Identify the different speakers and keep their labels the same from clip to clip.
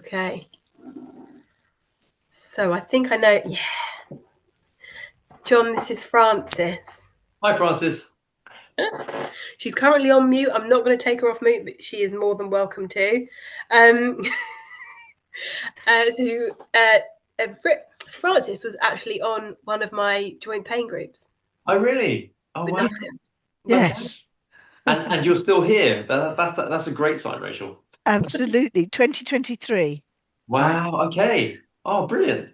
Speaker 1: Okay. So I think I know. Yeah. Jon, this is Frances.
Speaker 2: Hi, Francis.
Speaker 1: She's currently on mute. I'm not going to take her off mute, but she is more than welcome to. Um, so, Frances was actually on one of my joint pain groups
Speaker 2: Oh, really? Oh,
Speaker 1: with
Speaker 2: wow.
Speaker 1: Nuffield.
Speaker 2: Okay.
Speaker 3: Yes,
Speaker 2: And you're still here. That's a great sign, Rachel.
Speaker 3: absolutely. 2023.
Speaker 2: Wow. Okay. Oh, brilliant.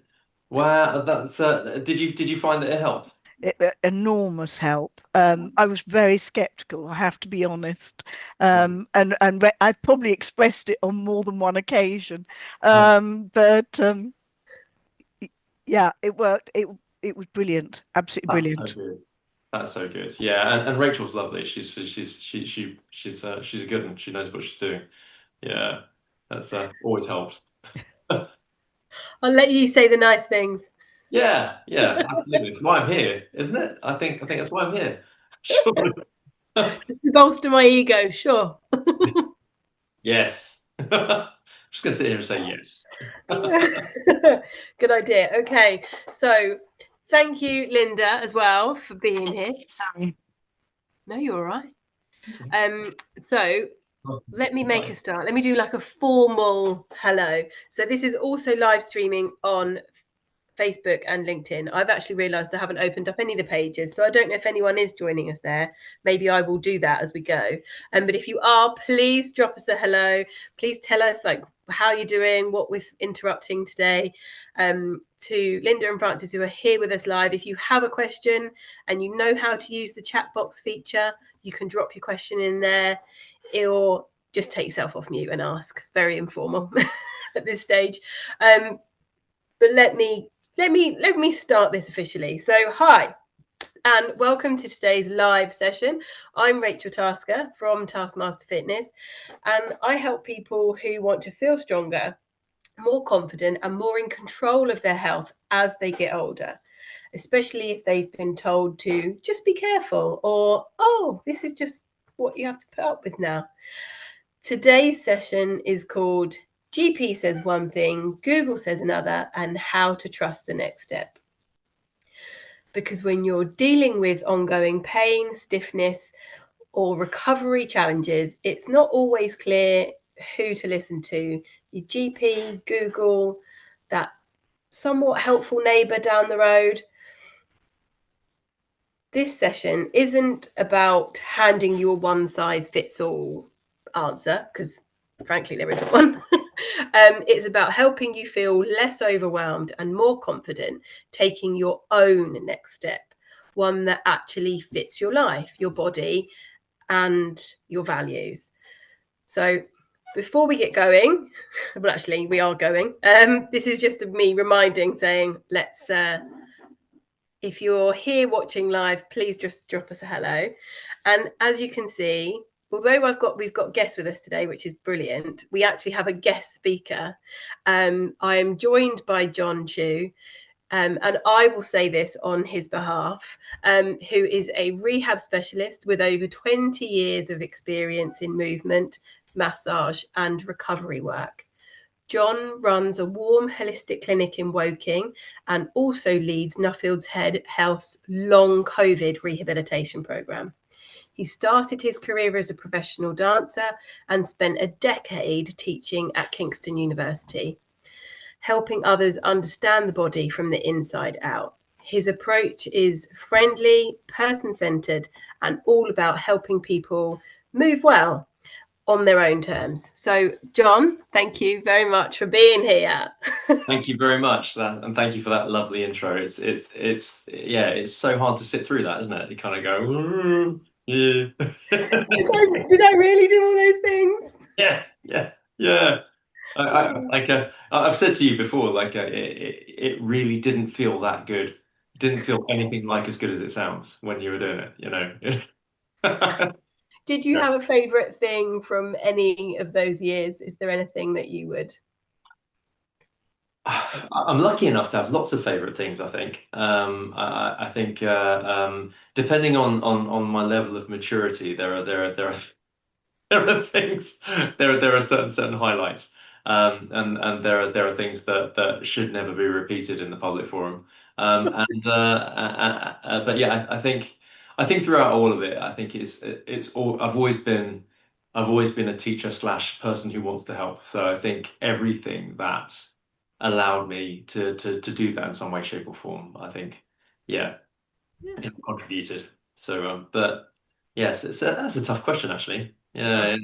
Speaker 2: Wow. That's did you find that it helped?
Speaker 3: Enormous help. I was very skeptical, I have to be honest.
Speaker 2: Right.
Speaker 3: I've probably expressed it on more than one occasion.
Speaker 2: Right.
Speaker 3: But yeah, it worked. It was brilliant, absolutely
Speaker 2: That's so
Speaker 3: brilliant.
Speaker 2: good. That's so good. Yeah, and Rachel's lovely. She's a good one. She knows what she's doing. Yeah. That's always helps.
Speaker 1: I'll let you say the nice things.
Speaker 2: Yeah, yeah, absolutely. It's why I'm here, isn't it? I think that's why I'm here. Sure.
Speaker 1: Just to bolster my ego, sure.
Speaker 2: Yes. I'm just gonna sit here and say yes.
Speaker 1: Good idea. Okay. So thank you, Linda, as well, for being here.
Speaker 3: Sorry.
Speaker 1: No, you're all right. So let me make a start. Let me do like a formal hello. So this is also live streaming on Facebook and LinkedIn. I've actually realised I haven't opened up any of the pages, so I don't know if anyone is joining us there. Maybe I will do that as we go. But if you are, please drop us a hello. Please tell us like how you're doing, what we're interrupting today. To Linda and Francis who are here with us live, if you have a question and you know how to use the chat box feature, you can drop your question in there, or just take yourself off mute and ask. It's very informal at this stage. But let me start this officially. So, hi, and welcome to today's live session. I'm Rachel Tasker from Taskmaster Fitness, and I help people who want to feel stronger, more confident, and more in control of their health as they get older, especially if they've been told to just be careful or, oh, this is just what you have to put up with now. Today's session is called GP says one thing, Google says another, and how to trust the next step. Because when you're dealing with ongoing pain, stiffness, or recovery challenges, it's not always clear who to listen to. Your GP, Google, that somewhat helpful neighbour down the road. This session isn't about handing you a one size fits all answer, because frankly, there isn't one. It's about helping you feel less overwhelmed and more confident, taking your own next step, one that actually fits your life, your body, and your values. So before we get going, well, actually, we are going. This is just me reminding, saying, let's. If you're here watching live, please just drop us a hello. And as you can see, although we've got guests with us today, which is brilliant, we actually have a guest speaker. I am joined by Jon Chu, and I will say this on his behalf, who is a rehab specialist with over 20 years of experience in movement, massage, and recovery work. Jon runs a warm holistic clinic in Woking and also leads Nuffield's Health's long COVID rehabilitation programme. He started his career as a professional dancer and spent a decade teaching at Kingston University, helping others understand the body from the inside out. His approach is friendly, person-centered, and all about helping people move well on their own terms. So, Jon, thank you very much for being here.
Speaker 2: Thank you very much, and thank you for that lovely intro. It's so hard to sit through that, isn't it? You kind of go, "Ooh, yeah."
Speaker 1: Did I really do all those things?
Speaker 2: Yeah, yeah, yeah. I've said to you before, it really didn't feel that good. It didn't feel anything like as good as it sounds when you were doing it, you know.
Speaker 1: Did you have a favourite thing from any of those years? Is there anything that you would?
Speaker 2: I'm lucky enough to have lots of favorite things, I think. I think depending on my level of maturity, there are there are things there are certain highlights. and there are things that should never be repeated in the public forum. But yeah, I think throughout all of it, I think it's all I've always been a teacher slash person who wants to help. So I think everything that allowed me to do that in some way, shape, or form, I think, yeah, it contributed. So, but yes, that's a tough question, actually. Yeah.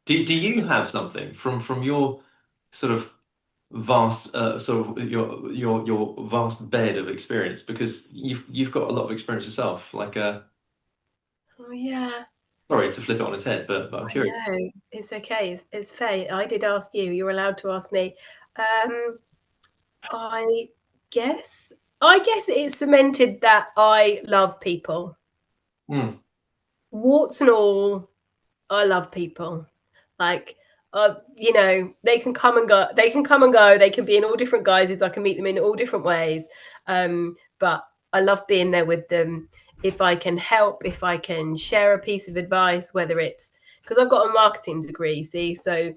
Speaker 2: Do you have something from your sort of vast sort of your vast bed of experience, because you've got a lot of experience yourself, like
Speaker 1: Oh yeah.
Speaker 2: sorry to flip it on its head, but I'm curious.
Speaker 1: No, it's okay. It's fair. I did ask you. You're allowed to ask me. I guess it's cemented that I love people. Warts and all, I love people. Like, you know, they can come and go. They can come and go. They can be in all different guises. I can meet them in all different ways. But I love being there with them. If I can help, if I can share a piece of advice, whether it's because I've got a marketing degree, see, so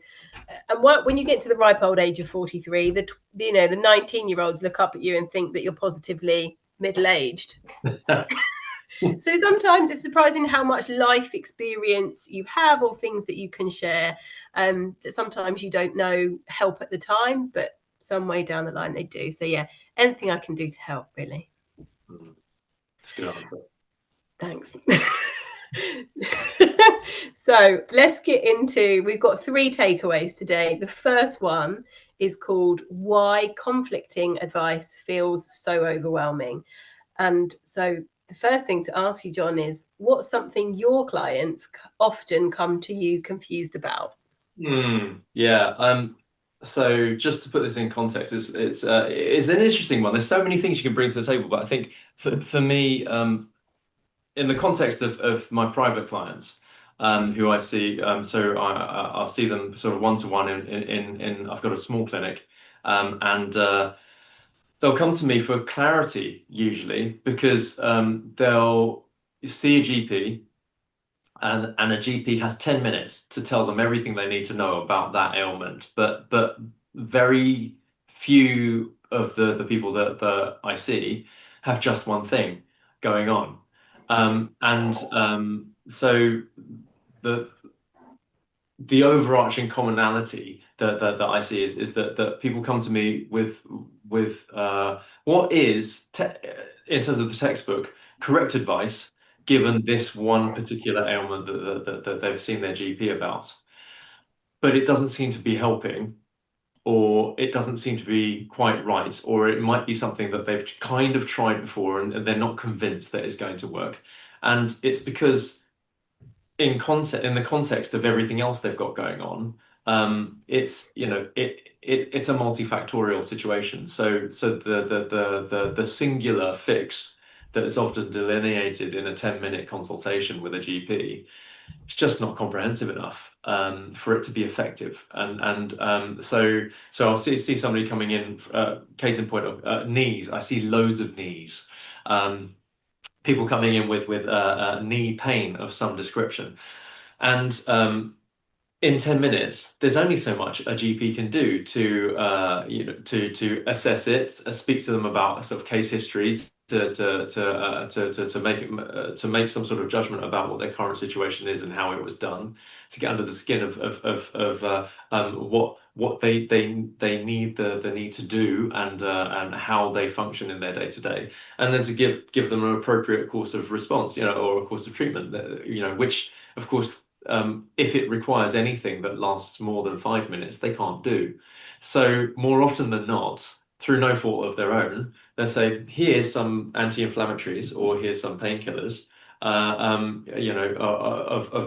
Speaker 1: and when you get to the ripe old age of 43, the 19-year-olds look up at you and think that you're positively middle-aged. So sometimes it's surprising how much life experience you have or things that you can share that sometimes you don't know help at the time, but some way down the line they do. So yeah, anything I can do to help, really.
Speaker 2: That's a good answer.
Speaker 1: Thanks. So let's get into, we've got 3 takeaways today. The first one is called Why Conflicting Advice Feels So Overwhelming. And so the first thing to ask you, Jon, is what's something your clients often come to you confused about?
Speaker 2: Yeah. So just to put this in context, it's an interesting one. There's so many things you can bring to the table, but I think for me, in the context of my private clients, who I see, so I'll see them sort of one-to-one in I've got a small clinic, and they'll come to me for clarity usually, because they'll see a GP. And a GP has 10 minutes to tell them everything they need to know about that ailment. But very few of the people that I see have just one thing going on. So the overarching commonality that I see is that people come to me with what is, in terms of the textbook, correct advice given this one particular ailment that they've seen their GP about. But it doesn't seem to be helping, or it doesn't seem to be quite right, or it might be something that they've kind of tried before and they're not convinced that it's going to work. And it's because in the context of everything else they've got going on, it's it's a multifactorial situation. So the singular fix that is often delineated in a 10-minute consultation with a GP, it's just not comprehensive enough for it to be effective. So I'll see somebody coming in, case in point of knees. I see loads of knees. People coming in with knee pain of some description, and in 10 minutes, there's only so much a GP can do to to assess it, speak to them about sort of case histories, to make some sort of judgment about what their current situation is and how it was done, to get under the skin of what they need the need to do, and how they function in their day to day, and then to give them an appropriate course of response, or a course of treatment, which of course, if it requires anything that lasts more than 5 minutes, they can't do. So more often than not, through no fault of their own, they say, here's some anti-inflammatories, or here's some painkillers, of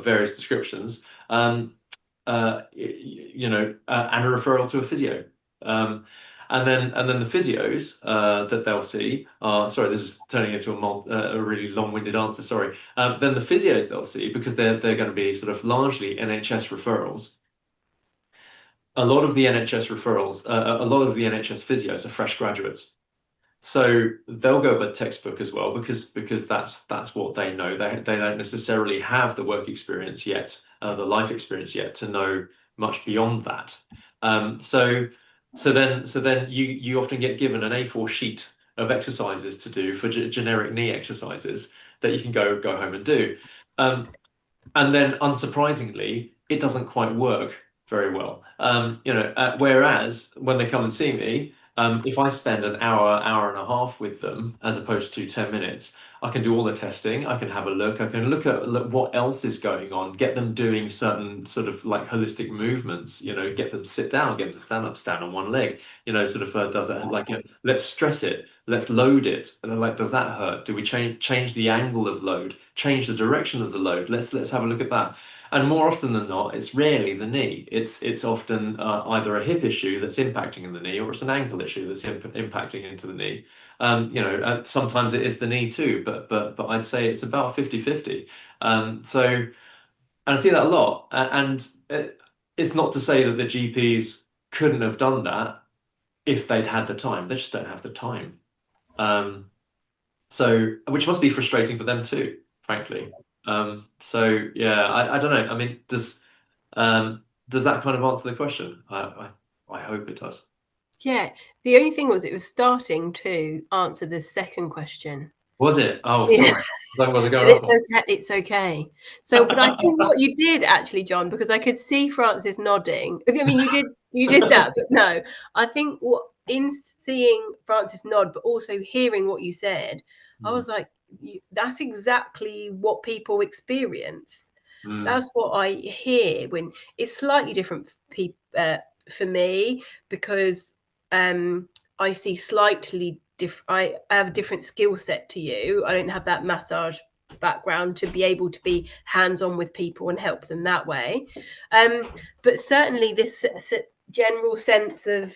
Speaker 2: various descriptions, and a referral to a physio. And then the physios that they'll see are, sorry, this is turning into a really long-winded answer, sorry. Then the physios they'll see, because they're going to be sort of largely NHS referrals. A lot of the NHS referrals, a lot of the NHS physios are fresh graduates. So they'll go by textbook as well, because that's what they know. They don't necessarily have the work experience yet, the life experience yet, to know much beyond that. So then you often get given an A4 sheet of exercises to do for generic knee exercises that you can go home and do. And then unsurprisingly, it doesn't quite work very well. Whereas when they come and see me, if I spend an hour and a half with them, as opposed to 10 minutes, I can do all the testing. I can have a look. I can look at what else is going on, get them doing certain sort of like holistic movements, get them to sit down, get them to stand on one leg, sort of does that like, let's stress it, let's load it. And then like, does that hurt? Do we change the angle of load, change the direction of the load? Let's have a look at that. And more often than not, it's rarely the knee. It's often either a hip issue that's impacting in the knee, or it's an ankle issue that's impacting into the knee. Sometimes it is the knee too, but I'd say it's about 50-50. And I see that a lot. And it's not to say that the GPs couldn't have done that if they'd had the time. They just don't have the time. Which must be frustrating for them too, frankly. Yeah, I don't know. I mean, does that kind of answer the question? I hope it does.
Speaker 1: Yeah. The only thing was, it was starting to answer the second question.
Speaker 2: Was it? Oh, sorry.
Speaker 1: Yeah. It's okay. So, but I think what you did actually, Jon, because I could see Francis nodding. I mean, you did that, but no, I think in seeing Francis nod, but also hearing what you said, I was like, that's exactly what people experience. That's what I hear when it's slightly different for me, because I see slightly different. I have a different skill set to you. I don't have that massage background to be able to be hands-on with people and help them that way. But certainly this general sense of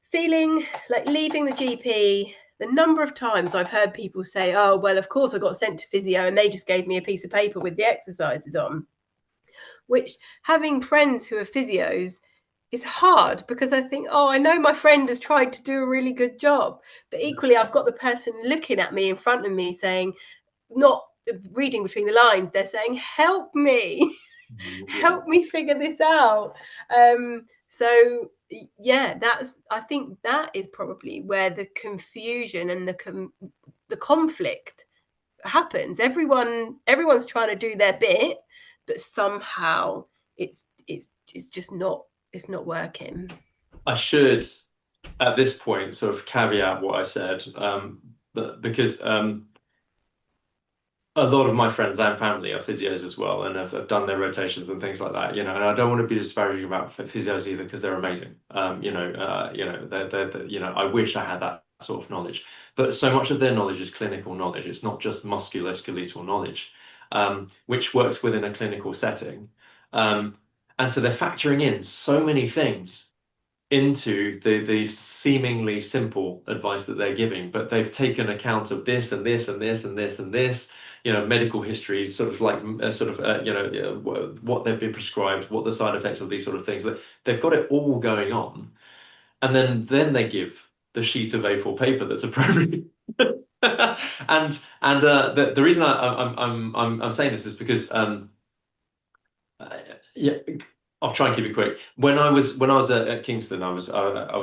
Speaker 1: feeling like leaving the GP. The number of times I've heard people say, oh, well, of course I got sent to physio and they just gave me a piece of paper with the exercises on. Which, having friends who are physios, is hard, because I think, oh, I know my friend has tried to do a really good job. But equally, I've got the person looking at me in front of me saying, not reading between the lines, they're saying, help me, help me figure this out. So yeah, I think that is probably where the confusion and the conflict happens. Everyone's trying to do their bit, but somehow it's just not working.
Speaker 2: I should, at this point, sort of caveat what I said, because a lot of my friends and family are physios as well, and have done their rotations and things like that, and I don't want to be disparaging about physios either, because they're amazing. I wish I had that sort of knowledge, but so much of their knowledge is clinical knowledge. It's not just musculoskeletal knowledge, which works within a clinical setting. And so they're factoring in so many things into the seemingly simple advice that they're giving, but they've taken account of this and this and this and this and this, medical history, sort of like what they've been prescribed, what the side effects of these sort of things. They've got it all going on, and then they give the sheet of A4 paper that's appropriate. and the reason I'm saying this is because I'll try and keep it quick. When I was at Kingston, I was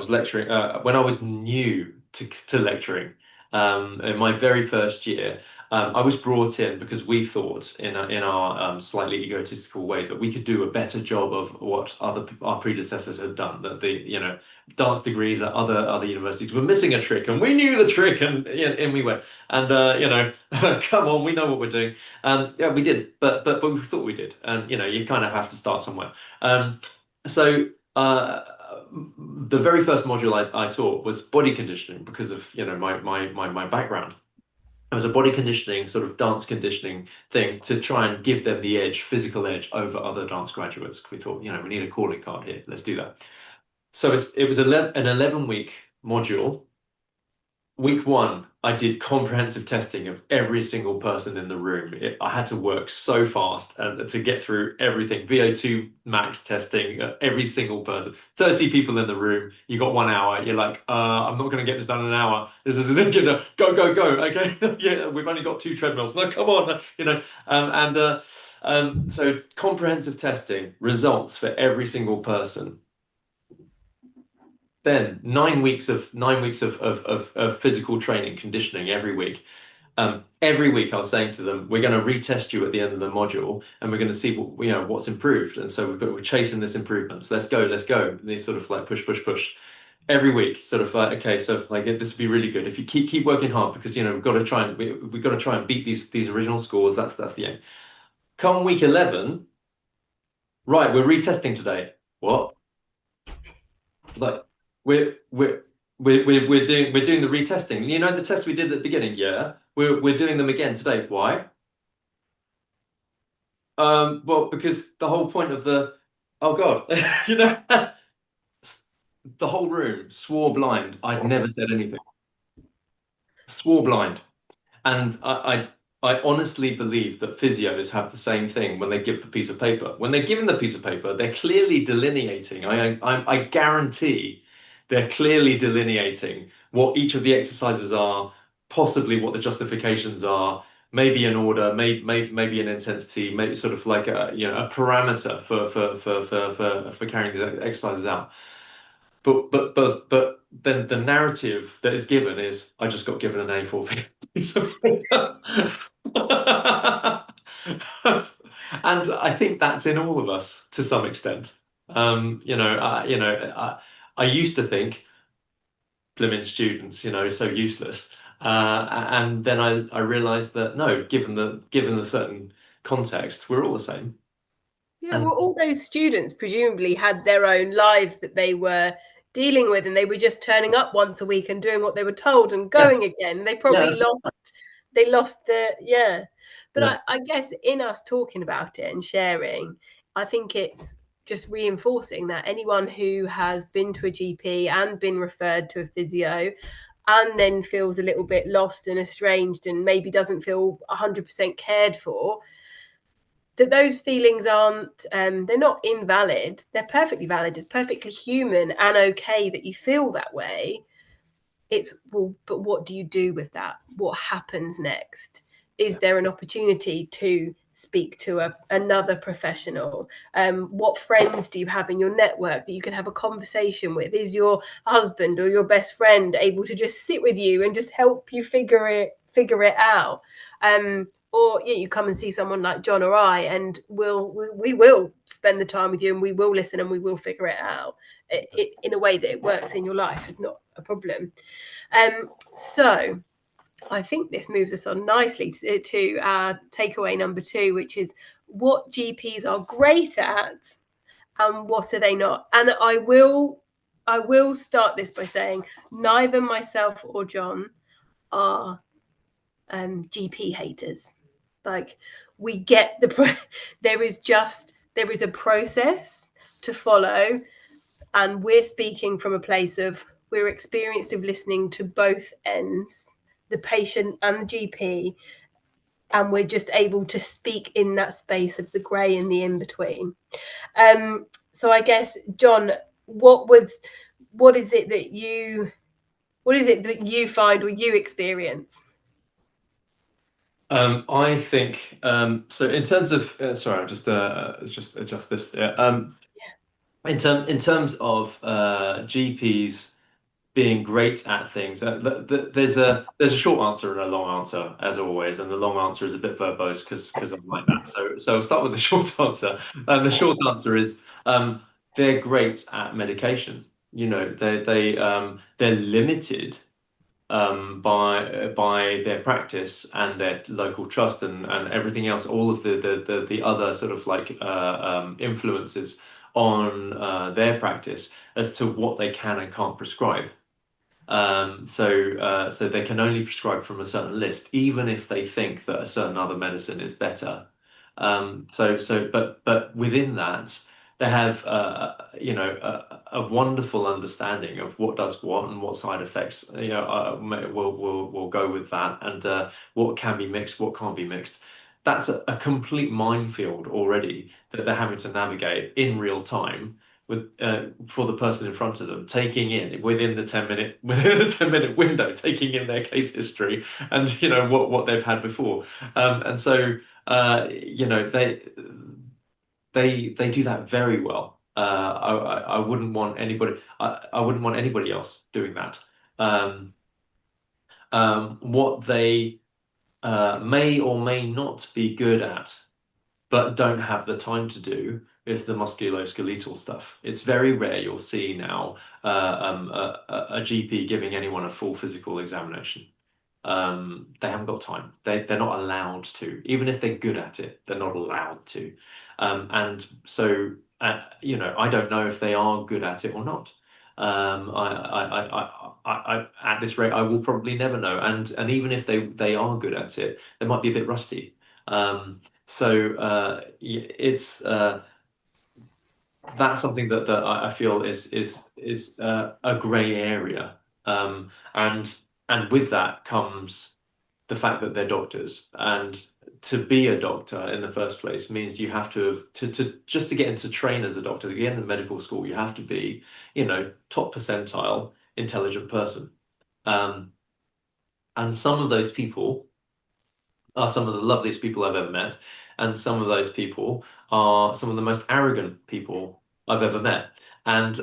Speaker 2: lecturing. When I was new to lecturing, in my very first year, I was brought in because we thought in our slightly egotistical way that we could do a better job of what our predecessors had done. That the dance degrees at other universities were missing a trick, and we knew the trick, and in we went. And come on, we know what we're doing. Yeah, we did, but we thought we did, and you kind of have to start somewhere. The very first module I taught was body conditioning, because of my background. It was a body conditioning, sort of dance conditioning thing, to try and give them the edge, physical edge, over other dance graduates. We thought, we need a calling card here. Let's do that. So it was an 11-week module. Week 1, I did comprehensive testing of every single person in the room. I had to work so fast to get through everything. VO2 max testing, every single person. 30 people in the room. You got 1 hour. You're like, I'm not going to get this done in an hour. This is go. Okay, yeah, we've only got 2 treadmills. No, come on, So comprehensive testing, results for every single person. Then 9 weeks of physical training, conditioning every week. Every week I was saying to them, we're going to retest you at the end of the module, and we're going to see what's improved. And so we're chasing this improvements. Let's go. And they sort of like push every week, sort of like, okay, so like this would be really good if you keep working hard, because we've got to try and beat these original scores. That's the aim. Come week 11, right? We're retesting today. What? Like we're doing the retesting. The tests we did at the beginning. Yeah, we're doing them again today. Why? Well, because the whole point of the oh god, the whole room swore blind. I'd never said anything. Swore blind. And I honestly believe that physios have the same thing when they give the piece of paper. When they're given the piece of paper, they're clearly delineating. I guarantee they're clearly delineating what each of the exercises are, possibly what the justifications are, maybe an order, maybe an intensity, maybe sort of like a parameter for carrying these exercises out. But then the narrative that is given is, I just got given an A for piece of paper. And I think that's in all of us to some extent. I used to think blimmin' students, so useless. And then I realized that no, given the certain context, we're all the same.
Speaker 1: Yeah, well, all those students presumably had their own lives that they were dealing with, and they were just turning up once a week and doing what they were told and going again. They probably lost the But I guess in us talking about it and sharing, I think it's just reinforcing that anyone who has been to a GP and been referred to a physio and then feels a little bit lost and estranged and maybe doesn't feel 100% cared for, that those feelings aren't, they're not invalid. They're perfectly valid. It's perfectly human and okay that you feel that way. It's, well, but what do you do with that? What happens next? Is there an opportunity to speak to another professional? What friends do you have in your network that you can have a conversation with? Is your husband or your best friend able to just sit with you and just help you figure it out? Or you come and see someone like Jon or I, and we will spend the time with you, and we will listen, and we will figure it out in a way that it works in your life. It's not a problem. So I think this moves us on nicely to our takeaway number 2, which is what GPs are great at and what are they not. And I will start this by saying neither myself or Jon are GP haters. Like, we get there is a process to follow, and we're speaking from a place of, we're experienced of listening to both ends, the patient and the GP, and we're just able to speak in that space of the grey and the in between. So I guess, Jon, what is it that you find or you experience?
Speaker 2: I think so. In terms of sorry, I'll just adjust this. In terms of GPs being great at things, there's a short answer and a long answer, as always, and the long answer is a bit verbose because I'm like that. So I'll start with the short answer. The short answer is they're great at medication. They're limited by their practice and their local trust and everything else, all of the other sort of like influences on their practice as to what they can and can't prescribe. So they can only prescribe from a certain list, even if they think that a certain other medicine is better. But within that, they have a wonderful understanding of what does what and what side effects will go with that, and what can be mixed, what can't be mixed. That's a complete minefield already that they're having to navigate in real time with for the person in front of them, taking in within the 10-minute window, taking in their case history and what they've had before, and so you know, they do that very well. I wouldn't want anybody. I wouldn't want anybody else doing that. What they may or may not be good at, but don't have the time to do, is the musculoskeletal stuff. It's very rare you'll see now a GP giving anyone a full physical examination. They haven't got time. They're not allowed to. Even if they're good at it, they're not allowed to. And so, you know, I don't know if they are good at it or not. At this rate, I will probably never know. And even if they are good at it, they might be a bit rusty. So it's that's something that I feel is a grey area. And with that comes the fact that they're doctors, and to be a doctor in the first place means you have to just to get into train as a doctor, to get into medical school, you have to be, you know, top percentile intelligent person. And some of those people are some of the loveliest people I've ever met, and some of those people are some of the most arrogant people I've ever met. And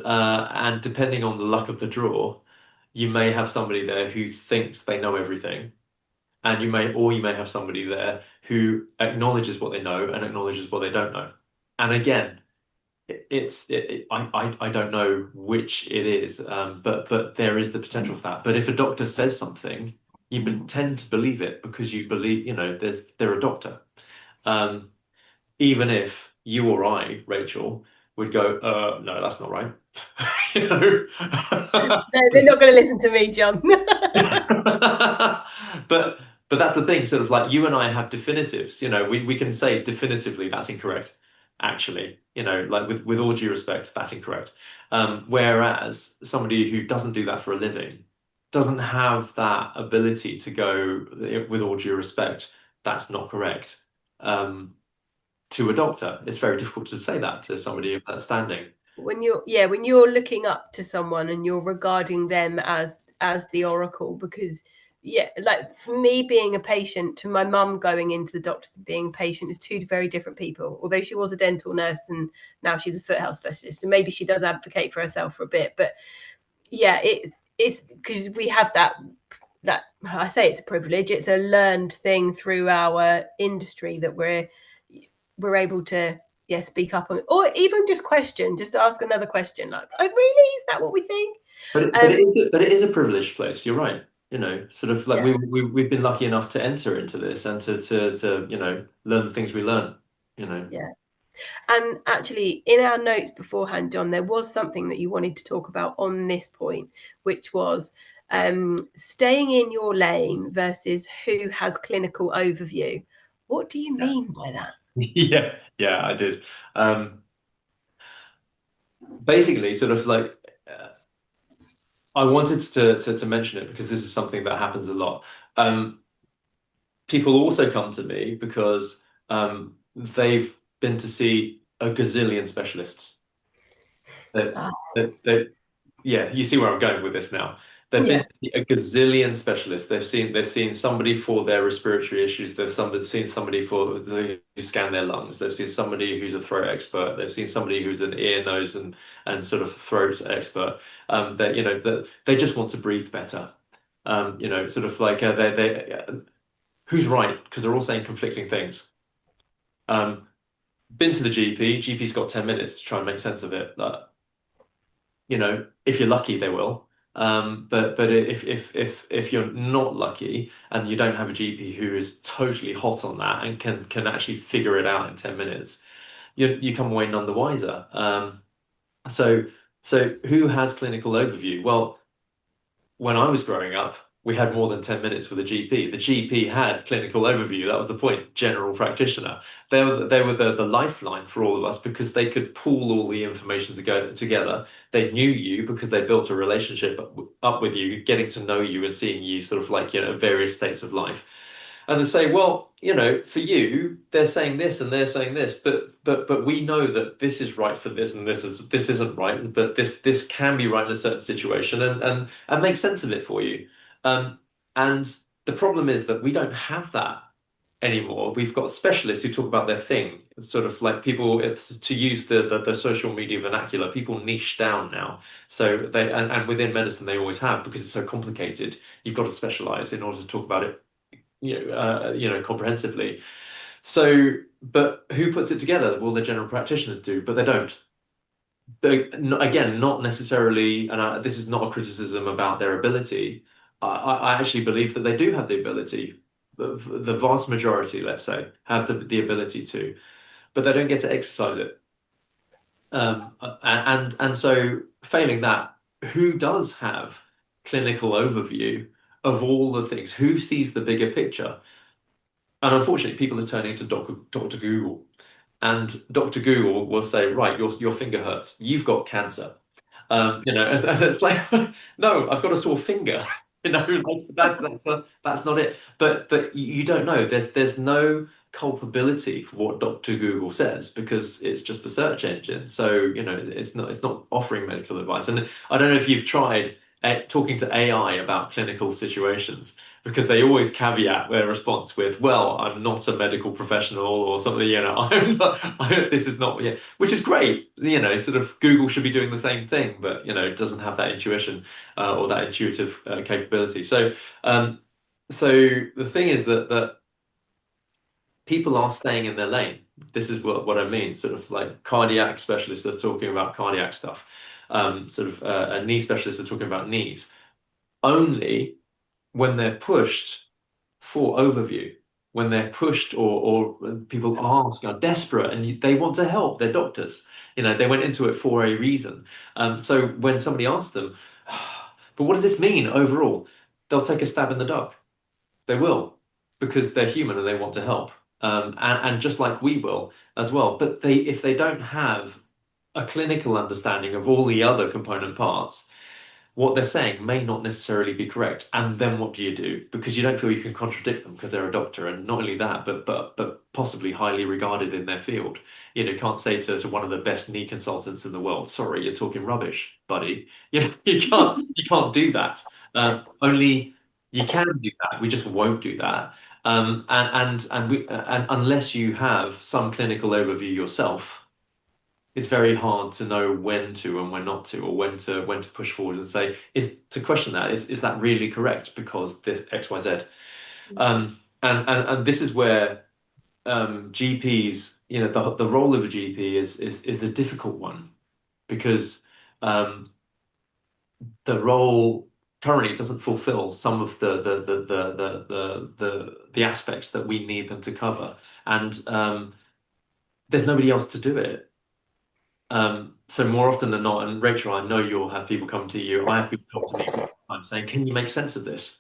Speaker 2: depending on the luck of the draw, you may have somebody there who thinks they know everything, and you may have somebody there who acknowledges what they know and acknowledges what they don't know. And again, I don't know which it is, but there is the potential for that. But if a doctor says something, you tend to believe it because you believe, you know, they're a doctor. Even if you or I, Rachel, would go, no, that's not right. You know?
Speaker 1: They're not going to listen to me, Jon.
Speaker 2: But that's the thing, sort of like you and I have definitives, you know, we can say definitively that's incorrect, actually, you know, like with all due respect, that's incorrect. Whereas somebody who doesn't do that for a living doesn't have that ability to go, with all due respect, that's not correct. To a doctor, it's very difficult to say that to somebody of that standing.
Speaker 1: When you're looking up to someone and you're regarding them as the oracle, because like me being a patient to my mum going into the doctors and being a patient is two very different people. Although she was a dental nurse and now she's a foot health specialist, so maybe she does advocate for herself for a bit. But yeah, it's because we have that I say it's a privilege. It's a learned thing through our industry that we're able to speak up on, or even just ask another question, like, oh really, is that what we think?
Speaker 2: But it is a privileged place, you're right, you know, sort of like we've been lucky enough to enter into this and to you know, learn the things we learn, you know.
Speaker 1: Yeah. And actually, in our notes beforehand, Jon, there was something that you wanted to talk about on this point, which was staying in your lane versus who has clinical overview. What do you mean by that?
Speaker 2: Yeah, I did. Basically, sort of like, I wanted to mention it because this is something that happens a lot. People also come to me because they've been to see a gazillion specialists. Yeah, you see where I'm going with this now. They've been to see a gazillion specialists. They've seen somebody for their respiratory issues. They've seen somebody who scan their lungs. They've seen somebody who's a throat expert. They've seen somebody who's an ear, nose, and sort of throat expert. That, you know, they just want to breathe better. You know, sort of like who's right? Because they're all saying conflicting things. Been to the GP. GP's got 10 minutes to try and make sense of it. You know, if you're lucky, they will. But if you're not lucky and you don't have a GP who is totally hot on that and can actually figure it out in 10 minutes, you come away none the wiser. So who has clinical overview? Well, when I was growing up, we had more than 10 minutes with a GP. The GP had clinical overview. That was the point. General practitioner. They were the lifeline for all of us because they could pool all the information together. They knew you because they built a relationship up with you, getting to know you and seeing you sort of like, you know, various states of life. And they say, well, you know, for you, they're saying this and they're saying this, but we know that this is right for this and this isn't right, but this can be right in a certain situation and make sense of it for you. And the problem is that we don't have that anymore. We've got specialists who talk about their thing. It's sort of like people, to use the social media vernacular, people niche down now. So they, and within medicine they always have, because it's so complicated. You've got to specialize in order to talk about it, comprehensively. So, but who puts it together? Well, the general practitioners do, but they don't. Again, not necessarily, and this is not a criticism about their ability. I actually believe that they do have the ability. The vast majority, let's say, have the ability to, but they don't get to exercise it. And so, failing that, who does have clinical overview of all the things? Who sees the bigger picture? And unfortunately, people are turning to Dr. Google. And Dr. Google will say, right, your finger hurts. You've got cancer. And it's like, no, I've got a sore finger. That's not it. But you don't know. There's no culpability for what Dr. Google says, because it's just a search engine. So it's not offering medical advice. And I don't know if you've tried talking to AI about clinical situations, because they always caveat their response with, well, I'm not a medical professional or something, this is not, which is great. Sort of Google should be doing the same thing, but, it doesn't have that intuition or that intuitive capability. So the thing is that people are staying in their lane. This is what I mean, sort of like cardiac specialists are talking about cardiac stuff. Knee specialists are talking about knees. Only when they're pushed for overview, when they're pushed or people are desperate and they want to help, they're doctors. They went into it for a reason. So when somebody asks them, but what does this mean overall? They'll take a stab in the dark. They will, because they're human and they want to help. And just like we will as well. But if they don't have a clinical understanding of all the other component parts, what they're saying may not necessarily be correct. And then what do you do? Because you don't feel you can contradict them because they're a doctor, and not only that, but possibly highly regarded in their field. You can't say to one of the best knee consultants in the world, sorry, you're talking rubbish, buddy. You can't do that. Only you can do that. We just won't do that. And unless you have some clinical overview yourself, it's very hard to know when to and when not to, or when to push forward and say, to question that, is that really correct because this XYZ. And this is where GPs, the role of a GP is a difficult one, because the role currently doesn't fulfill some of the aspects that we need them to cover, and there's nobody else to do it. So more often than not, and Rachel, I know you'll have people come to you. I have people come to me all the time saying, "Can you make sense of this?"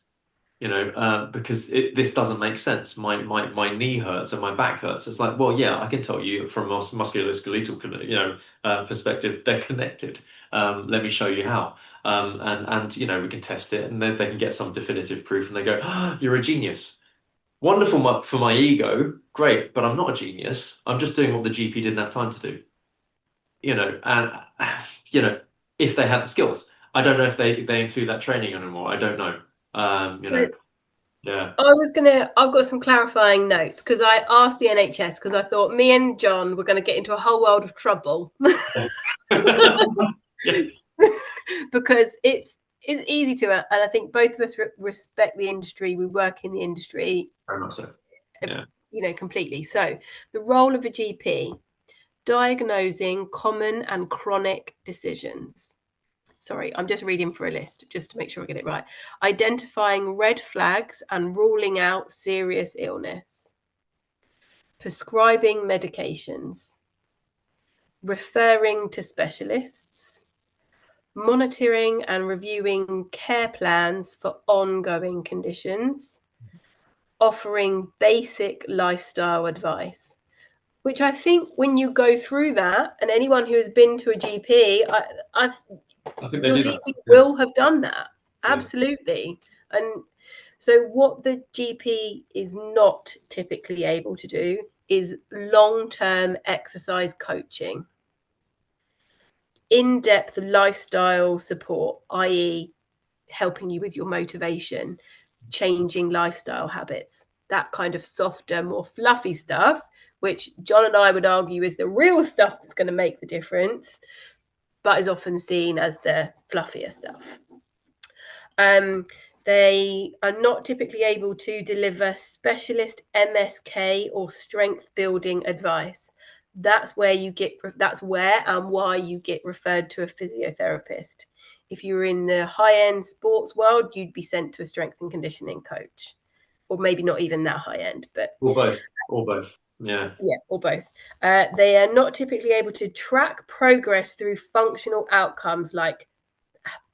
Speaker 2: Because this doesn't make sense. My knee hurts and my back hurts. It's like, well, yeah, I can tell you from a musculoskeletal, perspective, they're connected. Let me show you how. And we can test it, and then they can get some definitive proof, and they go, oh, "You're a genius." Wonderful for my ego, great, but I'm not a genius. I'm just doing what the GP didn't have time to do. And if they had the skills, I don't know if they include that training anymore. I don't know. Yeah.
Speaker 1: I've got some clarifying notes, because I asked the NHS, because I thought me and John were going to get into a whole world of trouble. Yes. Because it's easy to, and I think both of us respect the industry. We work in the industry.
Speaker 2: Very much so. Yeah.
Speaker 1: Completely. So the role of a GP: diagnosing common and chronic decisions. Sorry, I'm just reading for a list just to make sure I get it right. Identifying red flags and ruling out serious illness. Prescribing medications. Referring to specialists. Monitoring and reviewing care plans for ongoing conditions. Offering basic lifestyle advice. Which I think when you go through that, and anyone who has been to a GP, I think your GP will have done that. Absolutely. Yeah. And so what the GP is not typically able to do is long-term exercise coaching, in-depth lifestyle support, i.e. helping you with your motivation, changing lifestyle habits. that kind of softer, more fluffy stuff, which John and I would argue is the real stuff that's going to make the difference, but is often seen as the fluffier stuff. They are not typically able to deliver specialist MSK or strength building advice. That's where and why you get referred to a physiotherapist. If you were in the high-end sports world, you'd be sent to a strength and conditioning coach, or maybe not even that high-end, but
Speaker 2: or both. Yeah,
Speaker 1: or both. They are not typically able to track progress through functional outcomes like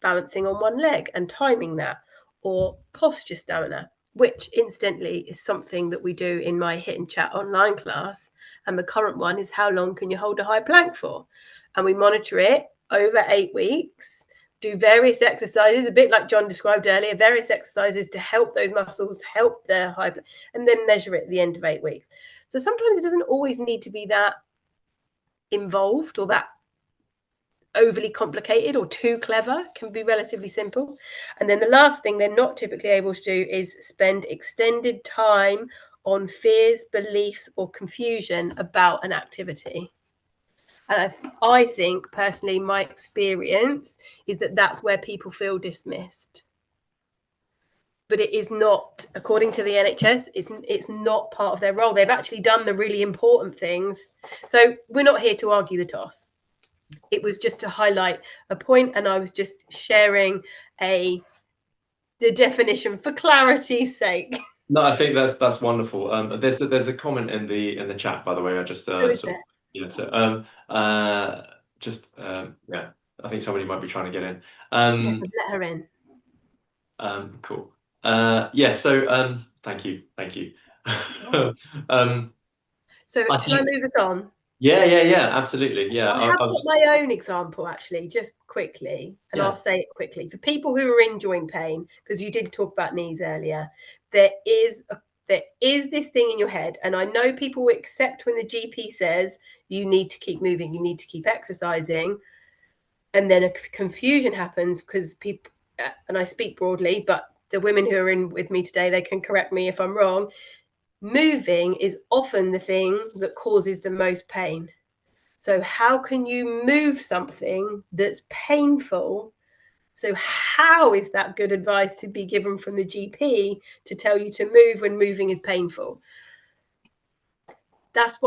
Speaker 1: balancing on one leg and timing that, or posture stamina, which incidentally is something that we do in my Hit and Chat online class. And the current one is how long can you hold a high plank for? And we monitor it over 8 weeks, do various exercises, a bit like John described earlier, various exercises to help those muscles, help their high, and then measure it at the end of 8 weeks. So sometimes it doesn't always need to be that involved or that overly complicated or too clever. It can be relatively simple. And then the last thing they're not typically able to do is spend extended time on fears, beliefs, or confusion about an activity. And I think personally, my experience is that that's where people feel dismissed. But it is not, according to the NHS, it's not part of their role. They've actually done the really important things. So we're not here to argue the toss. It was just to highlight a point, and I was just sharing the definition for clarity's sake.
Speaker 2: No, I think that's wonderful. There's a comment in the chat, by the way. I just yeah, I think somebody might be trying to get in.
Speaker 1: Yes, let her in.
Speaker 2: Cool. Yeah. So thank you.
Speaker 1: So shall I move us on?
Speaker 2: Yeah, absolutely. Yeah,
Speaker 1: I have got my own example actually, just quickly, and I'll say it quickly. For people who are in joint pain, because you did talk about knees earlier, there is this thing in your head, and I know people accept when the GP says you need to keep moving, you need to keep exercising, and then a confusion happens because people, and I speak broadly, but the women who are in with me today, they can correct me if I'm wrong. Moving is often the thing that causes the most pain. So how can you move something that's painful? So how is that good advice to be given from the GP to tell you to move when moving is painful? That's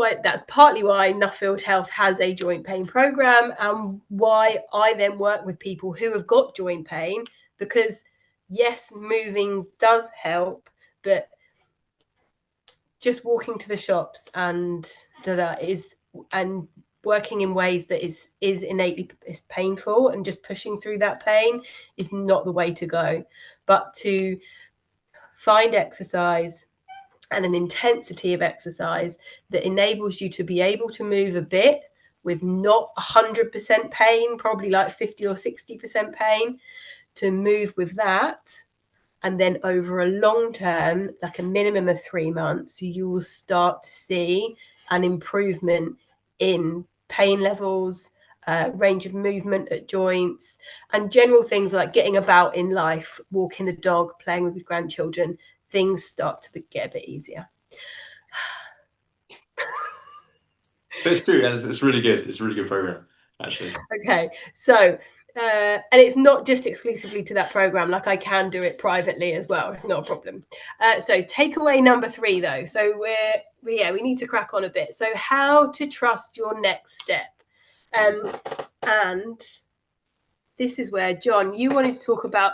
Speaker 1: partly why Nuffield Health has a joint pain program, and why I then work with people who have got joint pain, because yes, moving does help, but just walking to the shops and working in ways that is innately painful, and just pushing through that pain is not the way to go. But to find exercise and an intensity of exercise that enables you to be able to move a bit with not 100% pain, probably like 50 or 60% pain, to move with that. And then over a long term, like a minimum of 3 months, you will start to see an improvement in pain levels, range of movement at joints, and general things like getting about in life, walking the dog, playing with your grandchildren. Things start to get a bit easier.
Speaker 2: But it's true, and it's really good. It's a really good program, actually.
Speaker 1: Okay, so and it's not just exclusively to that program. Like, I can do it privately as well. It's not a problem. So takeaway number 3, though. So we need to crack on a bit. So how to trust your next step. And this is where, John, you wanted to talk about,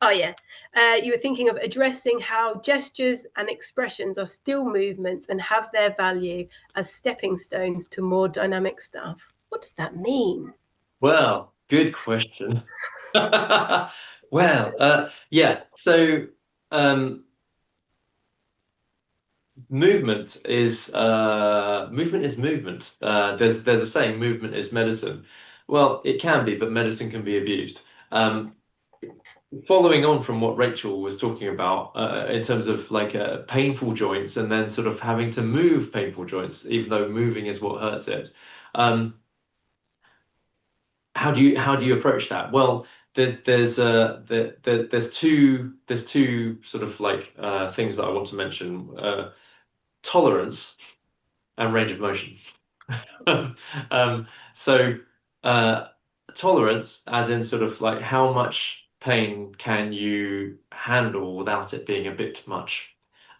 Speaker 1: you were thinking of addressing how gestures and expressions are still movements and have their value as stepping stones to more dynamic stuff. What does that mean?
Speaker 2: Well, good question. Yeah. So movement is movement. There's a saying, movement is medicine. Well, it can be, but medicine can be abused. Following on from what Rachel was talking about, in terms of like painful joints, and then sort of having to move painful joints, even though moving is what hurts it. How do you approach that? Well, there's two sort of like things that I want to mention: tolerance and range of motion. So tolerance, as in sort of like how much pain can you handle without it being a bit much,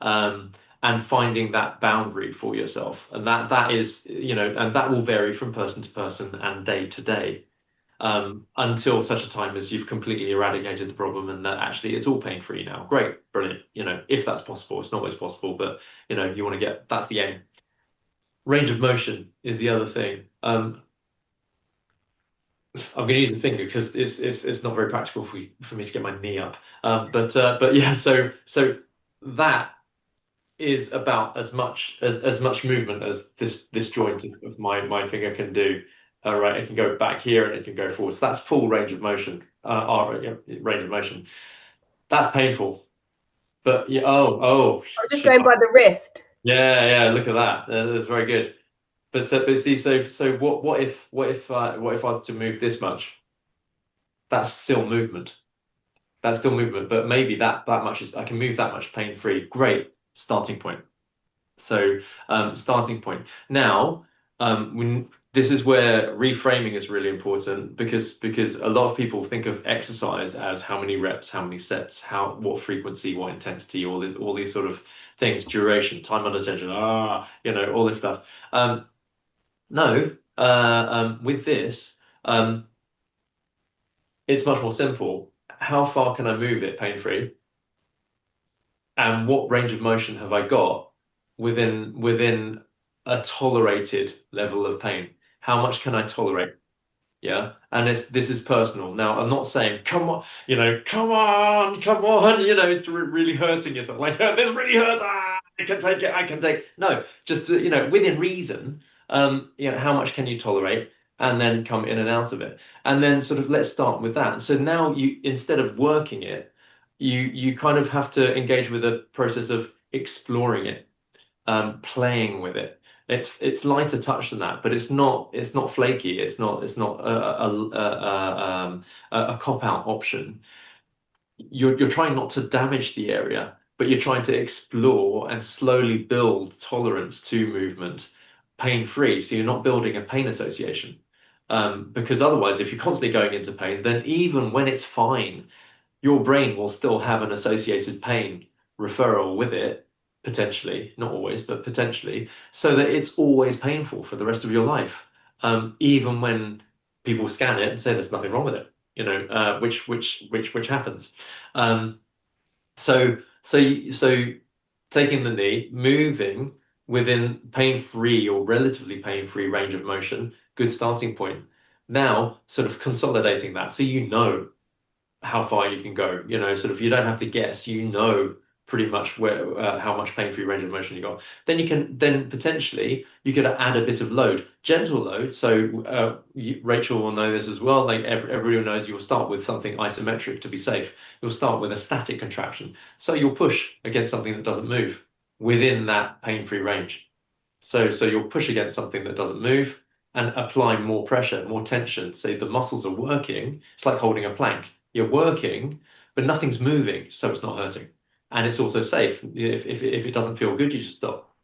Speaker 2: and finding that boundary for yourself, and that is, and that will vary from person to person and day to day, until such a time as you've completely eradicated the problem and that actually it's all pain free now. Great, brilliant. If that's possible, it's not always possible, but you want to that's the aim. Range of motion is the other thing. I'm going to use the finger because it's not very practical for me to get my knee up. But yeah, so that is about as much movement as this joint of my finger can do. Right, it can go back here and it can go forward. So that's full range of motion. Range of motion. That's painful. But yeah, I'm
Speaker 1: just going by the wrist.
Speaker 2: Yeah, look at that. That's very good. But see, so what if I was to move this much? That's still movement. That's still movement, but maybe that much I can move that much pain free. Great starting point. So starting point. Now, this is where reframing is really important, because a lot of people think of exercise as how many reps, how many sets, what frequency, what intensity, all these sort of things, duration, time under tension, all this stuff. No, with this, it's much more simple. How far can I move it pain-free? And what range of motion have I got within a tolerated level of pain? How much can I tolerate? Yeah, and this is personal. Now, I'm not saying come on, come on, it's really hurting yourself. Like, this really hurts. I can take it. I can take. No, just within reason. How much can you tolerate, and then come in and out of it, and then sort of let's start with that. So now instead of working it, you kind of have to engage with the process of exploring it, playing with it. It's lighter touch than that, but it's not flaky. It's not a cop-out option. You're trying not to damage the area, but you're trying to explore and slowly build tolerance to movement, pain-free. So you're not building a pain association, because otherwise, if you're constantly going into pain, then even when it's fine, your brain will still have an associated pain referral with it. Potentially, not always, but potentially, so that it's always painful for the rest of your life, even when people scan it and say there's nothing wrong with it, which happens. So taking the knee, moving within pain-free or relatively pain-free range of motion, good starting point. Now, sort of consolidating that, so how far you can go. Sort of, you don't have to guess. Pretty much how much pain-free range of motion you got. Then potentially you could add a bit of load, gentle load. So Rachel will know this as well. Like everyone knows, you'll start with something isometric to be safe. You'll start with a static contraction. So you'll push against something that doesn't move within that pain-free range. So you'll push against something that doesn't move and apply more pressure, more tension. So the muscles are working. It's like holding a plank. You're working, but nothing's moving, so it's not hurting. And it's also safe. If it doesn't feel good, you just stop.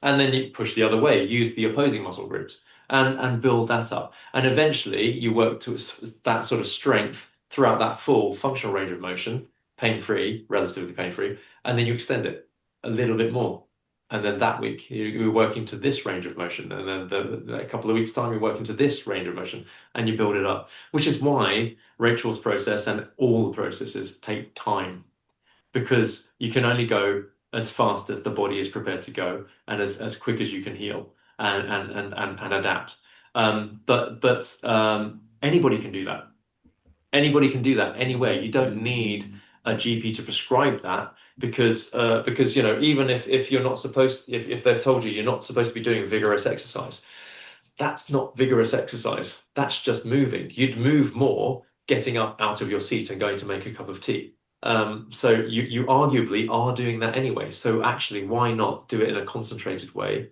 Speaker 2: And then you push the other way, use the opposing muscle groups and build that up. And eventually you work to that sort of strength throughout that full functional range of motion, pain-free, relatively pain-free, and then you extend it a little bit more. And then that week you're working to this range of motion. And then a couple of weeks' time, you're working to this range of motion, and you build it up, which is why Rachel's process and all the processes take time. Because you can only go as fast as the body is prepared to go, and as quick as you can heal and adapt. But anybody can do that. Anybody can do that anywhere. You don't need a GP to prescribe that, because even if you're not supposed, if they've told you you're not supposed to be doing vigorous exercise, that's not vigorous exercise. That's just moving. You'd move more getting up out of your seat and going to make a cup of tea. So you arguably are doing that anyway. So actually, why not do it in a concentrated way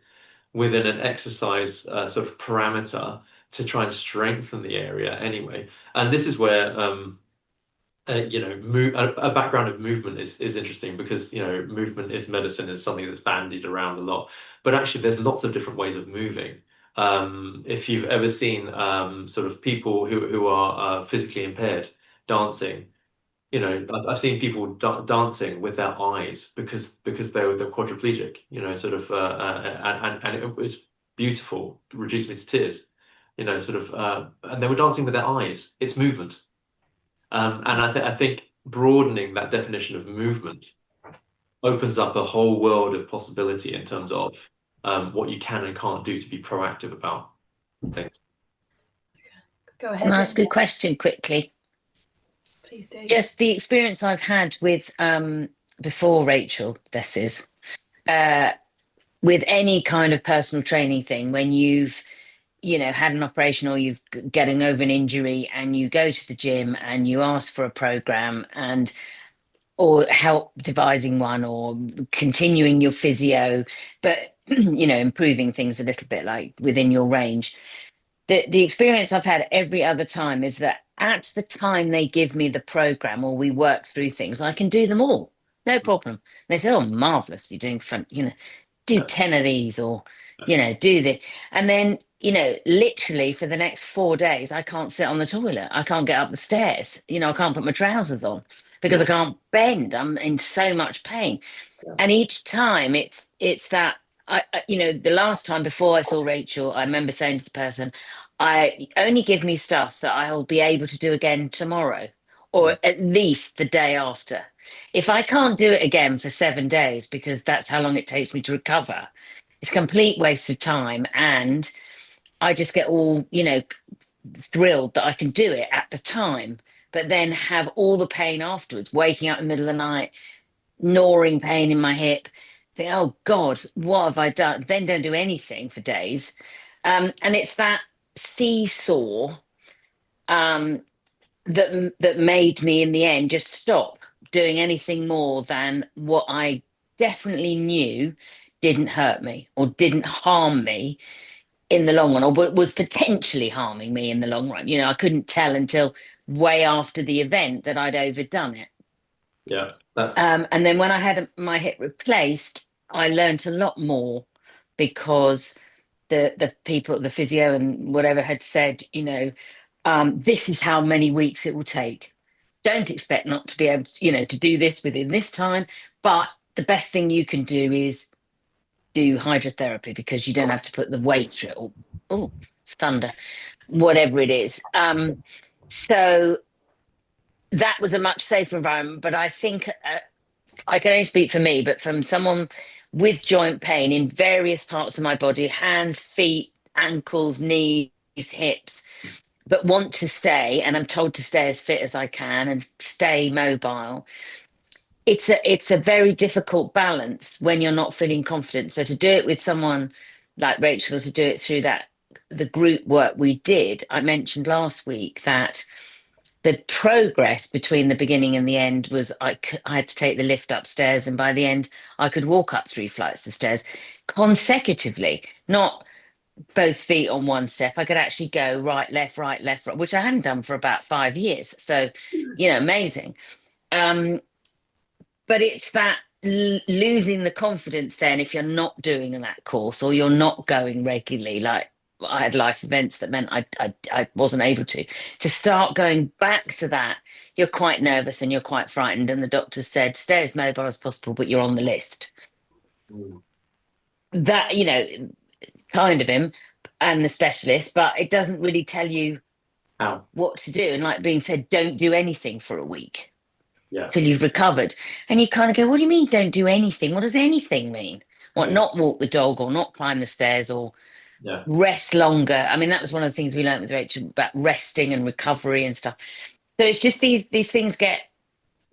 Speaker 2: within an exercise sort of parameter to try and strengthen the area anyway? And this is where a background of movement is interesting because, movement is medicine is something that's bandied around a lot. But actually, there's lots of different ways of moving. If you've ever seen sort of people who are physically impaired dancing, I've seen people dancing with their eyes because they're quadriplegic, sort of, and it was beautiful, reduced me to tears, sort of, and they were dancing with their eyes. It's movement. And I think broadening that definition of movement opens up a whole world of possibility in terms of what you can and can't do to be proactive about things.
Speaker 1: Go ahead.
Speaker 4: Can I ask a question quickly?
Speaker 1: Please do.
Speaker 4: Just the experience I've had with before Rachel, this is with any kind of personal training thing, when you've had an operation or you've getting over an injury and you go to the gym and you ask for a program or help devising one or continuing your physio, but improving things a little bit like within your range. The experience I've had every other time is that at the time they give me the program or we work through things, I can do them all, no problem. They say, "Oh, marvelous, you're doing fun, do 10 of these or do this." And then literally for the next 4 days I can't sit on the toilet, I can't get up the stairs, I can't put my trousers on because I can't bend, I'm in so much pain. And each time it's that the last time before I saw Rachel, I remember saying to the person, I only give me stuff that I'll be able to do again tomorrow or at least the day after. If I can't do it again for 7 days, because that's how long it takes me to recover, it's a complete waste of time. And I just get all, thrilled that I can do it at the time, but then have all the pain afterwards, waking up in the middle of the night, gnawing pain in my hip, think, "Oh God, what have I done?" Then don't do anything for days. And it's that seesaw that made me in the end just stop doing anything more than what I definitely knew didn't hurt me or didn't harm me in the long run, or was potentially harming me in the long run. I couldn't tell until way after the event that I'd overdone it.
Speaker 2: Yeah, that's
Speaker 4: and then when I had my hip replaced, I learned a lot more because the people, the physio and whatever had said, this is how many weeks it will take. Don't expect not to be able to, to do this within this time. But the best thing you can do is do hydrotherapy because you don't have to put the weight through it. Oh, thunder, whatever it is. So that was a much safer environment. But I think I can only speak for me, but from someone with joint pain in various parts of my body, hands, feet, ankles, knees, hips, but want to stay, and I'm told to stay as fit as I can and stay mobile. It's a very difficult balance when you're not feeling confident. So to do it with someone like Rachel, or to do it through the group work we did, I mentioned last week that the progress between the beginning and the end was I had to take the lift upstairs, and by the end I could walk up 3 flights of stairs consecutively, not both feet on one step. I could actually go right, left, which I hadn't done for about 5 years. So, amazing. But it's that losing the confidence then if you're not doing that course or you're not going regularly. Like I had life events that meant I wasn't able to start going back to that. You're quite nervous and you're quite frightened, and the doctor said stay as mobile as possible, but you're on the list. That kind of him and the specialist, but it doesn't really tell you what to do. And like being said, don't do anything for a week till you've recovered. And you kind of go, what do you mean don't do anything? What does anything mean? What, not walk the dog or not climb the stairs or rest longer? I mean, that was one of the things we learned with Rachel about resting and recovery and stuff. So it's just these things get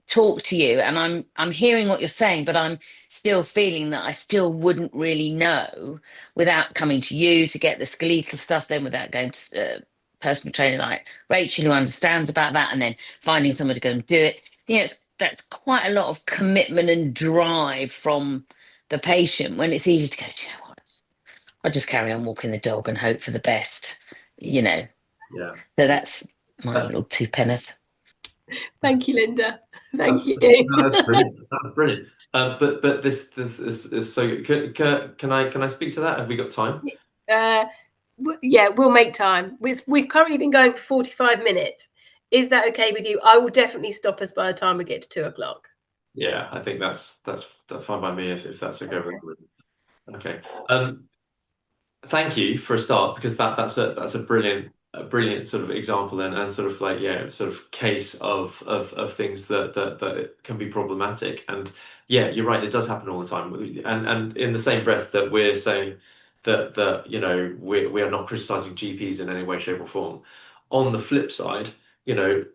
Speaker 4: talked to you, and I'm hearing what you're saying, but I'm still feeling that I still wouldn't really know without coming to you to get the skeletal stuff, then without going to personal trainer like Rachel who understands about that, and then finding someone to go and do it. That's quite a lot of commitment and drive from the patient, when it's easy to go, do you know what, I'll just carry on walking the dog and hope for the best, So that's my little 2 penneth.
Speaker 1: Thank you, Linda. Thank you.
Speaker 2: That's brilliant. That's brilliant. But this is so good. Can I speak to that? Have we got time?
Speaker 1: Yeah, we'll make time. We've currently been going for 45 minutes. Is that okay with you? I will definitely stop us by the time we get to 2 o'clock.
Speaker 2: Yeah, I think that's fine by me if that's okay. Okay. Thank you for a start, because that's a brilliant sort of example and sort of like, yeah, sort of case of things that can be problematic. And yeah, you're right, it does happen all the time. And in the same breath that we're saying that you know, we are not criticizing GPs in any way, shape, or form. On the flip side, you know,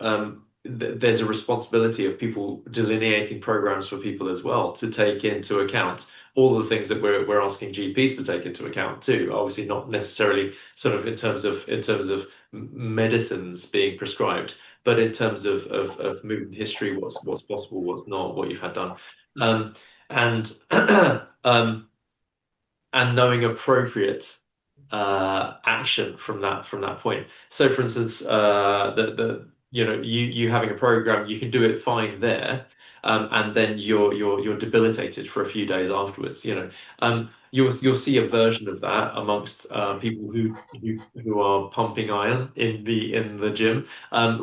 Speaker 2: there's a responsibility of people delineating programs for people as well, to take into account all the things that we're asking GPs to take into account too. Obviously, not necessarily sort of in terms of medicines being prescribed, but in terms of movement history, what's possible, what's not, what you've had done, and and knowing appropriate action from that point. So, for instance, the you know, you having a program, you can do it fine there, and then you're debilitated for a few days afterwards. You know, you'll see a version of that amongst people who are pumping iron in the gym,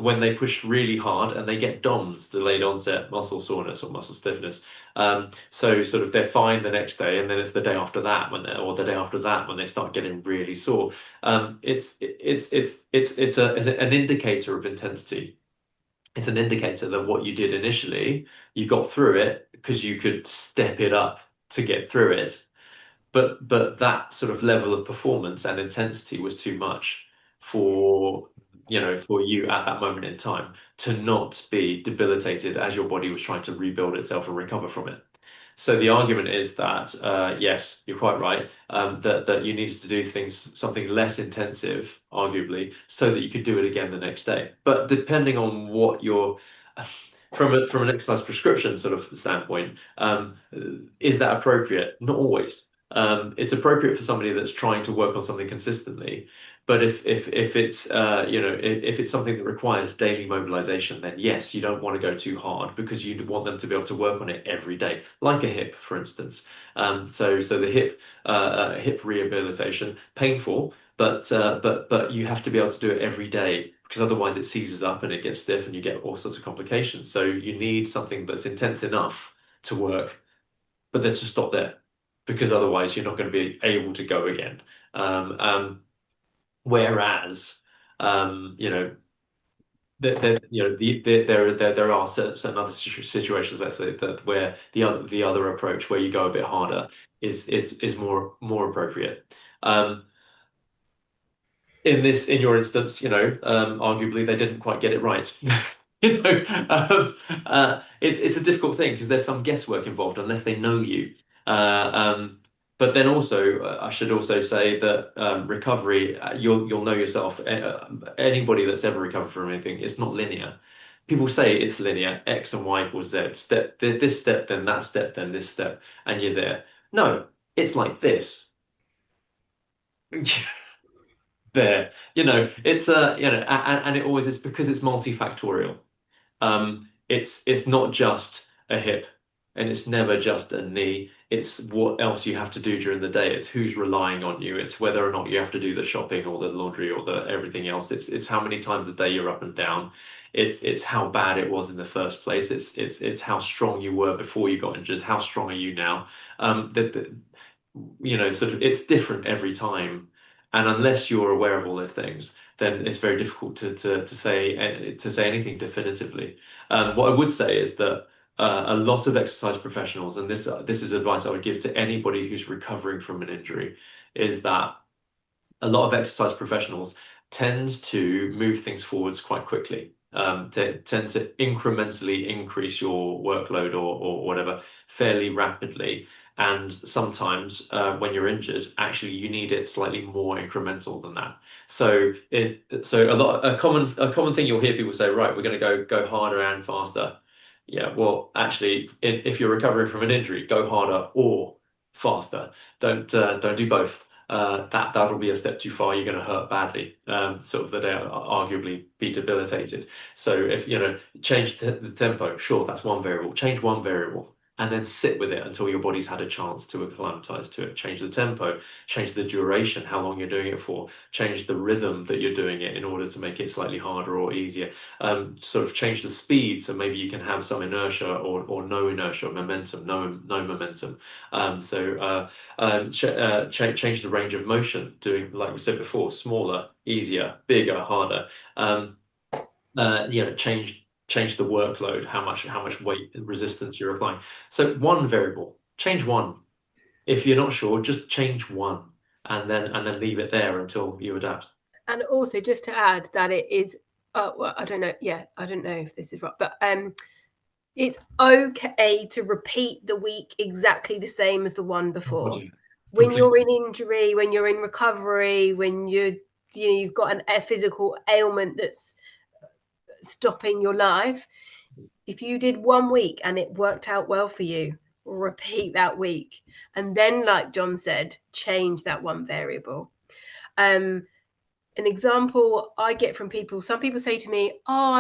Speaker 2: when they push really hard and they get DOMS, delayed onset muscle soreness or muscle stiffness. So sort of they're fine the next day, and then it's the day after that or the day after that when they start getting really sore. It's an indicator of intensity. It's an indicator that what you did initially, you got through it because you could step it up to get through it. But that sort of level of performance and intensity was too much for, you know, for you at that moment in time to not be debilitated as your body was trying to rebuild itself and recover from it. So the argument is that yes, you're quite right, that you needed to do something less intensive, arguably, so that you could do it again the next day. But depending on what your from an exercise prescription sort of standpoint, is that appropriate? Not always. It's appropriate for somebody that's trying to work on something consistently, but if it's you know, if it's something that requires daily mobilization, then yes, you don't want to go too hard, because you want them to be able to work on it every day, like a hip, for instance. So the hip rehabilitation, painful, but you have to be able to do it every day, because otherwise it seizes up and it gets stiff and you get all sorts of complications. So you need something that's intense enough to work, but then to stop there, because otherwise you're not going to be able to go again. Whereas, you know, there are certain other situations, let's say, that where the other approach, where you go a bit harder, is more appropriate. In your instance, you know, arguably they didn't quite get it right. You know, it's a difficult thing, because there's some guesswork involved unless they know you. But then also, I should also say that recovery, you'll know yourself. Anybody that's ever recovered from anything, it's not linear. People say it's linear, X and Y equals Z. Step this step, then that step, then this step, and you're there. No, it's like this. There, you know, it's you know, and it always is, because it's multifactorial. It's not just a hip, and it's never just a knee. It's what else you have to do during the day. It's who's relying on you. It's whether or not you have to do the shopping or the laundry or the everything else. It's how many times a day you're up and down. It's how bad it was in the first place. It's how strong you were before you got injured. How strong are you now? You know, sort of, it's different every time. And unless you're aware of all those things, then it's very difficult to say anything definitively. What I would say is that a lot of exercise professionals, and this is advice I would give to anybody who's recovering from an injury, is that a lot of exercise professionals tend to move things forwards quite quickly. Tend to incrementally increase your workload or whatever fairly rapidly. And sometimes when you're injured, actually you need it slightly more incremental than that. So a common thing you'll hear people say, right, we're going to go harder and faster. Yeah, well, actually, if you're recovering from an injury, go harder or faster. Don't do both. that'll be a step too far. You're going to hurt badly, sort of that arguably be debilitated. So if, change the tempo, sure, that's one variable. Change one variable and then sit with it until your body's had a chance to acclimatize to it. Change the tempo, change the duration, how long you're doing it for, change the rhythm that you're doing it in order to make it slightly harder or easier. Sort of change the speed, so maybe you can have some inertia or no inertia, momentum, no momentum. Change the range of motion, doing, like we said before, smaller, easier, bigger, harder. Change the workload, how much weight and resistance you're applying. So one variable, change one. If you're not sure, just change one, and then leave it there until you adapt.
Speaker 1: And also, just to add that it is, well, I don't know. Yeah, I don't know if this is right, but it's okay to repeat the week exactly the same as the one before.
Speaker 2: Yeah,
Speaker 1: when you're in injury, when you're in recovery, when you've got a physical ailment that's stopping your life, if you did 1 week and it worked out well for you, repeat that week. And then, like Jon said, change that one variable. An example I get from people, some people say to me, oh,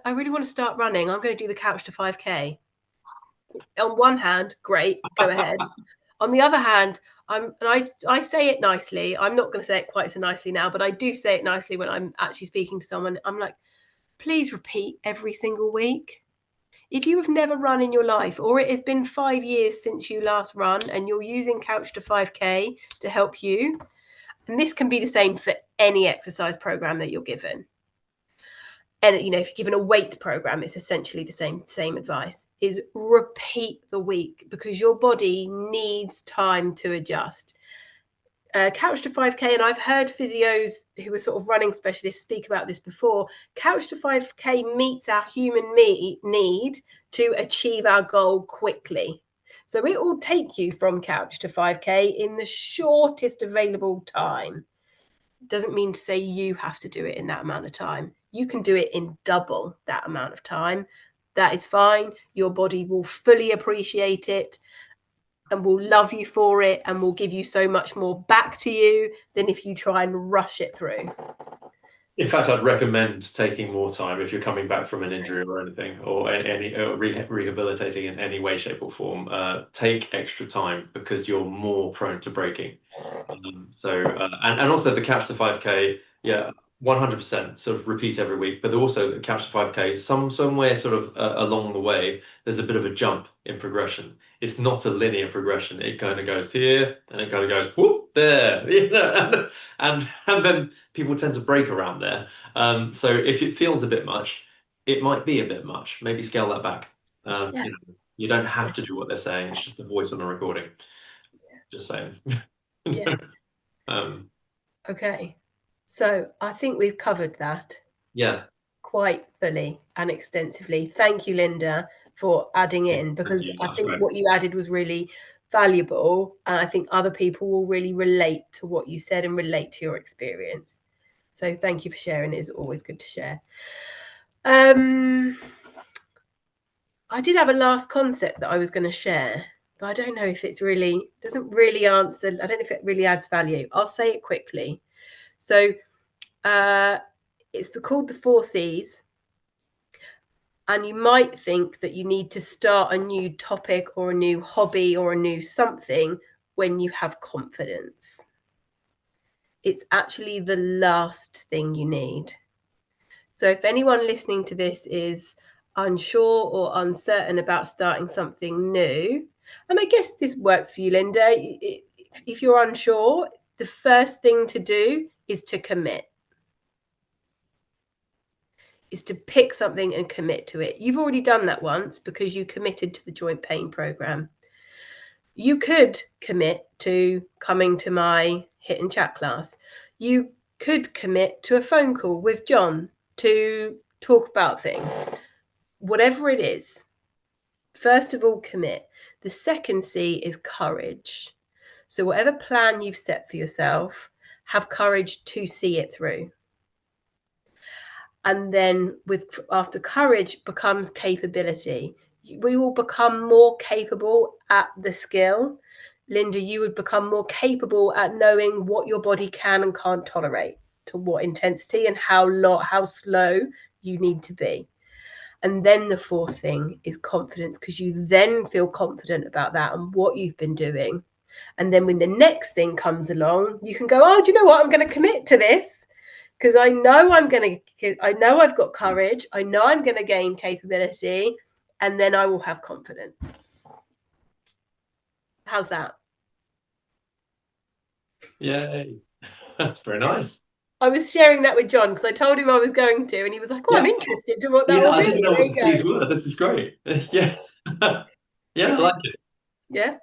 Speaker 1: I really want to start running. I'm going to do the couch to 5K. On one hand, great, go ahead. On the other hand, I say it nicely. I'm not going to say it quite so nicely now, but I do say it nicely when I'm actually speaking to someone. I'm like, please repeat every single week. If you have never run in your life, or it has been 5 years since you last run and you're using Couch to 5K to help you, and this can be the same for any exercise program that you're given. And, if you're given a weight program, it's essentially the same advice, is repeat the week, because your body needs time to adjust. Couch to 5K, and I've heard physios who are sort of running specialists speak about this before, Couch to 5K meets our human need to achieve our goal quickly. So it will take you from couch to 5K in the shortest available time. Doesn't mean to say you have to do it in that amount of time. You can do it in double that amount of time. That is fine. Your body will fully appreciate it and will love you for it and will give you so much more back to you than if you try and rush it through.
Speaker 2: In fact, I'd recommend taking more time if you're coming back from an injury or anything, or any rehabilitating in any way, shape, or form. Take extra time because you're more prone to breaking. And also the Couch to 5K, 100% sort of repeat every week, but also the Couch to 5K, somewhere sort of along the way, there's a bit of a jump in progression. It's not a linear progression. It kind of goes here and it kind of goes whoop there, and then people tend to break around there. So if it feels a bit much, it might be a bit much. Maybe scale that back. You don't have to do what they're saying. It's just a voice on a recording. Just saying.
Speaker 1: Yes. Okay. So I think we've covered that.
Speaker 2: Yeah.
Speaker 1: Quite fully and extensively. Thank you, Linda, for adding in, because I think what you added was really valuable. And I think other people will really relate to what you said and relate to your experience. So thank you for sharing. It is always good to share. I did have a last concept that I was going to share, but I don't know if it's really, doesn't really answer. I don't know if it really adds value. I'll say it quickly. So it's called the 4 C's. And you might think that you need to start a new topic or a new hobby or a new something when you have confidence. It's actually the last thing you need. So if anyone listening to this is unsure or uncertain about starting something new, and I guess this works for you, Linda, if you're unsure, the first thing to do is to commit. Is to pick something and commit to it. You've already done that once because you committed to the joint pain program. You could commit to coming to my hit and chat class. You could commit to a phone call with Jon to talk about things. Whatever it is, first of all, commit. The second C is courage. So whatever plan you've set for yourself, have courage to see it through. And then after courage becomes capability. We will become more capable at the skill. Linda, you would become more capable at knowing what your body can and can't tolerate, to what intensity and how slow you need to be. And then the fourth thing is confidence, because you then feel confident about that and what you've been doing. And then when the next thing comes along, you can go, oh, do you know what? I'm going to commit to this because I know I know I've got courage. I know I'm going to gain capability, and then I will have confidence. How's that?
Speaker 2: Yay. That's very nice.
Speaker 1: I was sharing that with John because I told him I was going to, and he was like, oh, I'm interested to what that will be.
Speaker 2: I didn't know
Speaker 1: There
Speaker 2: what the C's were. This is great. Yeah. Yeah, I like it.
Speaker 1: Yeah.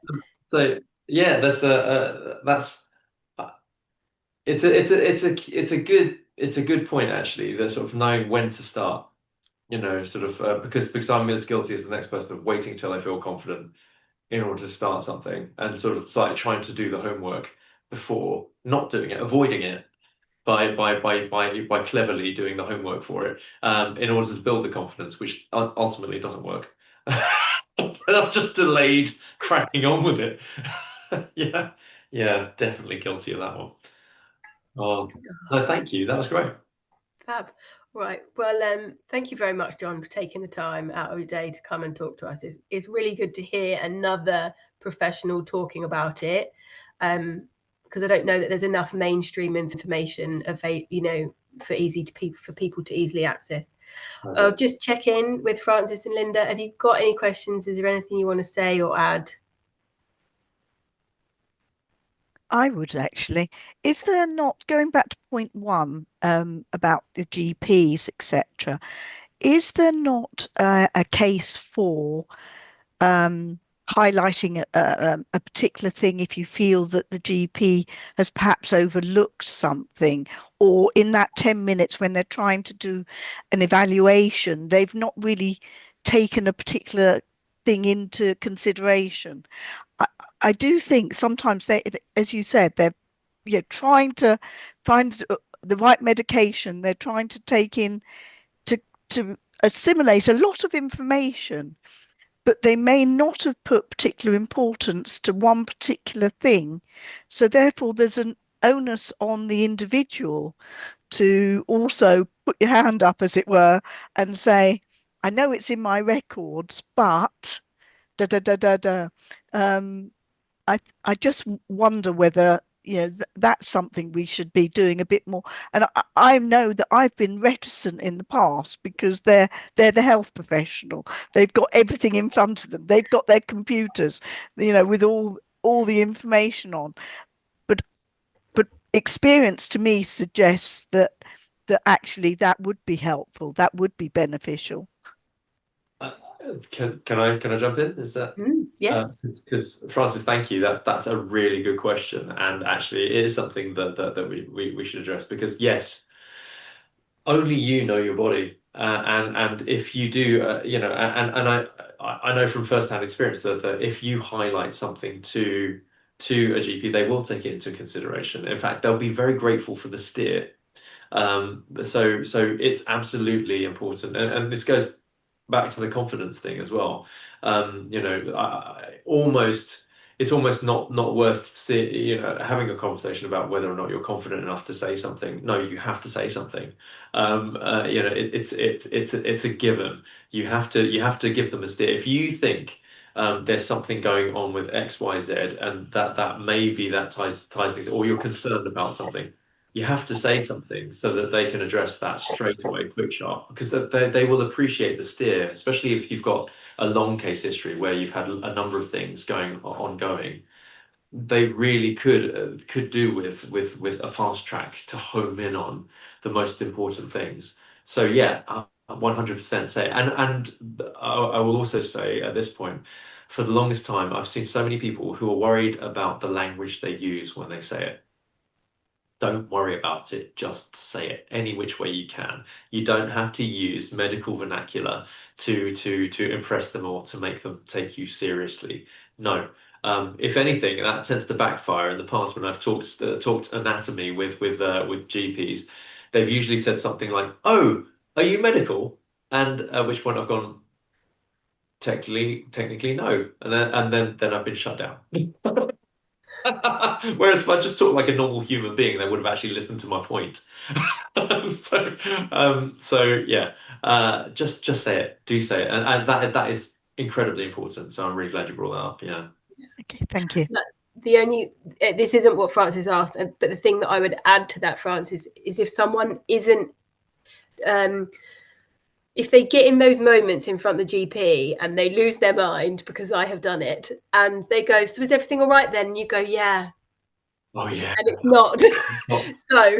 Speaker 2: So yeah, that's it's a good point actually. That sort of knowing when to start, sort of because I'm as guilty as the next person of waiting till I feel confident in order to start something, and sort of like trying to do the homework before not doing it, avoiding it by cleverly doing the homework for it, in order to build the confidence, which ultimately doesn't work. And I've just delayed cracking on with it. Yeah, definitely guilty of that one. Oh, no, thank you. That was great.
Speaker 1: Fab. Right. Well, thank you very much, John, for taking the time out of your day to come and talk to us. It's really good to hear another professional talking about it, because I don't know that there's enough mainstream information for people to easily access. I'll just check in with Francis and Linda. Have you got any questions? Is there anything you want to say or add?
Speaker 3: I would actually. Is there not, going back to point one, about the GPs, etc., is there not a case for highlighting a particular thing if you feel that the GP has perhaps overlooked something, or in that 10 minutes when they're trying to do an evaluation, they've not really taken a particular thing into consideration? I do think sometimes they, as you said, they're trying to find the right medication. They're trying to take in to assimilate a lot of information, but they may not have put particular importance to one particular thing. So therefore, there's an onus on the individual to also put your hand up, as it were, and say, I know it's in my records, but da da da da da. I just wonder whether that's something we should be doing a bit more. And I know that I've been reticent in the past because they're the health professional. They've got everything in front of them. They've got their computers, with all the information on. But experience to me suggests that actually that would be helpful. That would be beneficial.
Speaker 2: Can I jump in? Is that
Speaker 1: yeah?
Speaker 2: Because Francis, thank you. That's a really good question, and actually, it is something that we should address, because yes, only you know your body, and if you do, and I know from firsthand experience that if you highlight something to a GP, they will take it into consideration. In fact, they'll be very grateful for the steer. So it's absolutely important, and this goes back to the confidence thing as well. It's almost not worth having a conversation about whether or not you're confident enough to say something. No, you have to say something. It's a given. You have to give them a steer. If you think there's something going on with X, Y, Z, and that maybe that ties things, or you're concerned about something, you have to say something so that they can address that straight away, quick, sharp, because they will appreciate the steer, especially if you've got a long case history where you've had a number of things ongoing. They really could do with a fast track to home in on the most important things. So yeah, 100% say it. And I will also say at this point, for the longest time, I've seen so many people who are worried about the language they use when they say it. Don't worry about it, just say it any which way you can. You don't have to use medical vernacular to impress them or to make them take you seriously. No. If anything, that tends to backfire. In the past, when I've talked anatomy with GPs, they've usually said something like, "Oh, are you medical?" And at which point I've gone, technically no, and then I've been shut down. Whereas if I just talked like a normal human being, they would have actually listened to my point. So yeah, just say it. Do say it, and that is incredibly important. So I'm really glad you brought that up. Yeah.
Speaker 3: Okay, thank you.
Speaker 1: This isn't what Francis asked, but the thing that I would add to that, Francis, is if someone isn't, if they get in those moments in front of the GP and they lose their mind, because I have done it, and they go, "So is everything all right then?" And you go, "Yeah."
Speaker 2: Oh yeah.
Speaker 1: And it's not. So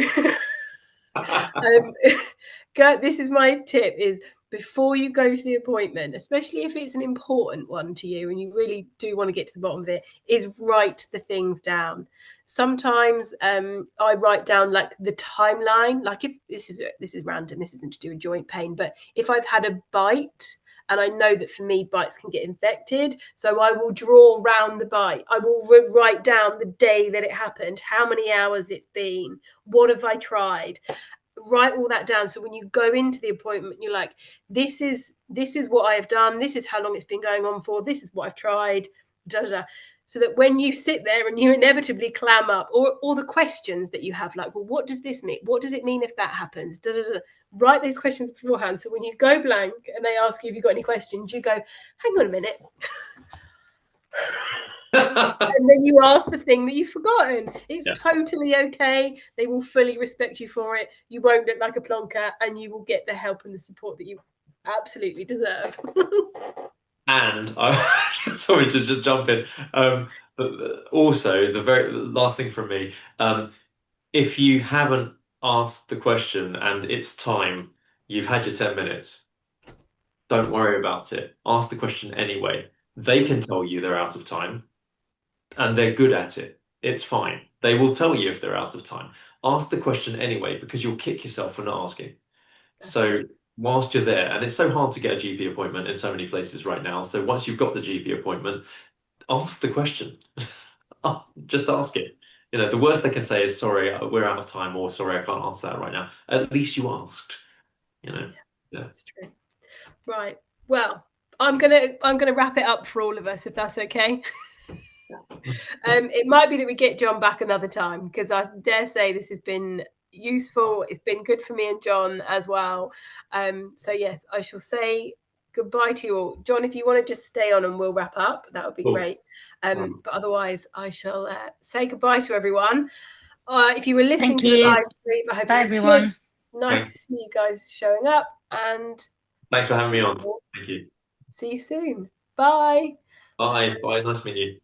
Speaker 1: this is my tip: is before you go to the appointment, especially if it's an important one to you and you really do want to get to the bottom of it, is write the things down. Sometimes I write down like the timeline, like if this is random, this isn't to do with joint pain, but if I've had a bite, and I know that for me, bites can get infected. So I will draw round the bite. I will write down the day that it happened, how many hours it's been, what have I tried. Write all that down. So when you go into the appointment, you're like, this is what I have done. This is how long it's been going on for. This is what I've tried. Da, da, da. So that when you sit there and you inevitably clam up, or the questions that you have, like, well, what does this mean? What does it mean if that happens? Da, da, da. Write those questions beforehand. So when you go blank and they ask you if you've got any questions, you go, hang on a minute. And then you ask the thing that you've forgotten. It's totally okay. They will fully respect you for it. You won't look like a plonker, and you will get the help and the support that you absolutely deserve.
Speaker 2: And sorry to just jump in. But also, the very last thing from me, if you haven't asked the question and it's time, you've had your 10 minutes, don't worry about it. Ask the question anyway. They can tell you they're out of time, and they're good at it. It's fine. They will tell you if they're out of time. Ask the question anyway, because you'll kick yourself for not asking. That's true. Whilst you're there, and it's so hard to get a GP appointment in so many places right now. So once you've got the GP appointment, ask the question. Just ask it. You know, the worst they can say is, sorry, we're out of time, or sorry, I can't answer that right now. At least you asked. You know. Yeah.
Speaker 1: That's true. Right. Well, I'm gonna wrap it up for all of us, if that's okay. It might be that we get Jon back another time, because I dare say this has been useful. It's been good for me and Jon as well. So yes, I shall say goodbye to you all. Jon, if you want to just stay on and we'll wrap up, that would be great. But otherwise, I shall say goodbye to everyone. If you were listening to the live stream, I hope it was everyone. Good. Nice to see you guys showing up, and
Speaker 2: thanks for having me on. Thank you.
Speaker 1: See you soon. Bye.
Speaker 2: Bye. Bye. Nice meeting you.